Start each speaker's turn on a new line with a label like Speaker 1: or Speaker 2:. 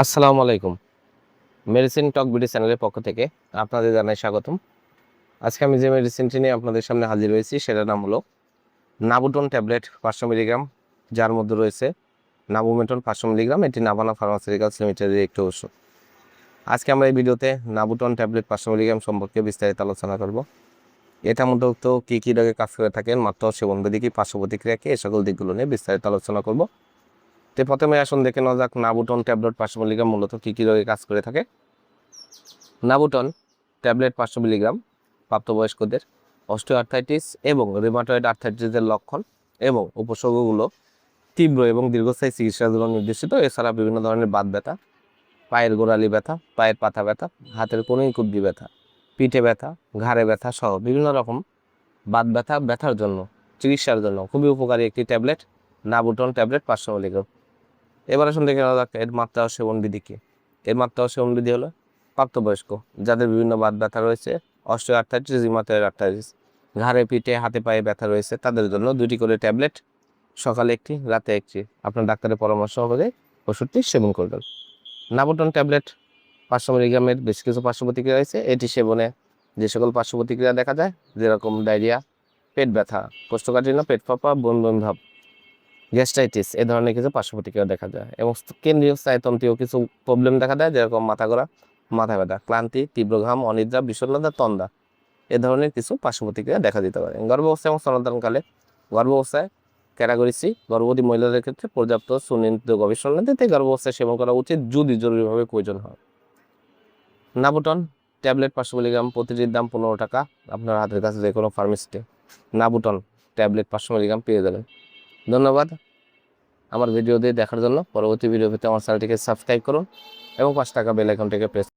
Speaker 1: আসসালামু আলাইকুম। মেডিসিন টক বিডি চ্যানেলের পক্ষ থেকে আপনাদের জানাই স্বাগতম। আজকে আমি যে মেডিসিনটি নিয়ে আপনাদের সামনে হাজির হয়েছি সেটার নাম হলো নাবুটন ট্যাবলেট 500 মিলিগ্রাম, যার মধ্যে রয়েছে নাবুমেটন 500 মিলিগ্রাম। এটি নাভানা ফার্মাসিউটিক্যালস লিমিটেডের একটি ওষুধ। আজকে আমরা এই ভিডিওতে নাবুটন ট্যাবলেট 500 মিলিগ্রাম সম্পর্কে বিস্তারিত আলোচনা করব। এটা মূলত কী কী রোগে কাজ করে থাকেন, মাত্রা, সেবনবিধি কি, পার্শ্ব প্রতিক্রিয়া কি, এই সকল দিকগুলো নিয়ে বিস্তারিত আলোচনা করব। তো প্রথমে আসুন দেখে নেওয়া যাক নাবুটন ট্যাবলেট 500 মিলিগ্রাম মূলত কী কী রোগে কাজ করে থাকে। নাবুটন ট্যাবলেট 500 মিলিগ্রাম প্রাপ্তবয়স্কদের অস্টিওআর্থ্রাইটিস এবং রিউমাটয়েড আর্থ্রাইটিসের লক্ষণ এবং উপসর্গগুলো তীব্র এবং দীর্ঘস্থায়ী চিকিৎসার জন্য নির্দেশিত। এছাড়া বিভিন্ন ধরনের বাত ব্যথা, পায়ের গোড়ালি ব্যথা, পায়ের পাতা ব্যথা, হাতের কনুই কুবজি ব্যথা, পিঠে ব্যথা, ঘাড়ে ব্যথা সহ বিভিন্ন রকম বাত ব্যথার জন্য চিকিৎসার জন্য খুবই উপকারী একটি ট্যাবলেট নাবুটন ট্যাবলেট 500 মিলিগ্রাম। এবার আসুন দেখে নেওয়া যাক এর মাত্রা ও সেবনবিধি কি। এর মাত্রা ও সেবনবিধি হলো প্রাপ্তবয়স্ক যাদের বিভিন্ন বাত ব্যথা রয়েছে, অস্টিওআর্থ্রাইটিস, রিউমাটয়েড আর্থ্রাইটিস, ঘাড়ে পিঠে হাতে পায়ে ব্যথা রয়েছে, তাদের জন্য 2টি করে ট্যাবলেট, সকালে একটি, রাতে একটি, আপনার ডাক্তারের পরামর্শ অনুযায়ী ওষুধটি সেবন করবেন। নাবুটন ট্যাবলেট 500 মিলিগ্রামের বেশ কিছু পার্শ্ব প্রতিক্রিয়া রয়েছে। এটি সেবনে যে সকল পার্শ্ব প্রতিক্রিয়া দেখা যায়, যেরকম ডায়রিয়া, পেট ব্যথা, কোষ্ঠকাঠিন্য, পেট ফাঁপা, বমি বমি ভাব, গ্যাস্ট্রাইটিস, এ ধরনের কিছু পার্শ্ব প্রতিক্রিয়া দেখা যায় এবং কেন্দ্রীয় স্নায়ুতন্ত্রীয় কিছু প্রবলেম দেখা দেয়, যেরকম মাথা ঘোরা, মাথা ব্যথা, ক্লান্তি, তীব্র ঘাম, অনিদ্রা, বিষণ্ণতা, তন্দা, এ ধরনের কিছু পার্শ্ব প্রতিক্রিয়া দেখা দিতে পারে। গর্ভাবস্থা এবং স্তন্যদানকালে গর্ভাবস্থায় ক্যাটাগরি সি গর্ভবতী মহিলাদের ক্ষেত্রে পর্যাপ্ত সুনিয়ন্ত্রিত গবেষণা দিতে গর্ভাবস্থায় সেবন করা উচিত যদি জরুরিভাবে প্রয়োজন হয়। নাবুটন ট্যাবলেট 500 মিলিগ্রাম প্রতিটির দাম 15 টাকা। আপনার হাতের কাছে যে কোনো ফার্মেসিতে নাবুটন ট্যাবলেট 500 মিলিগ্রাম পেয়ে যাবেন। ধন্যবাদ আমার ভিডিও দিয়ে দেখার জন্য। পরবর্তী ভিডিও পেতে আমার চ্যানেলটিকে সাবস্ক্রাইব করুন এবং 5 টাকা বেল আইকনটিকে প্রেস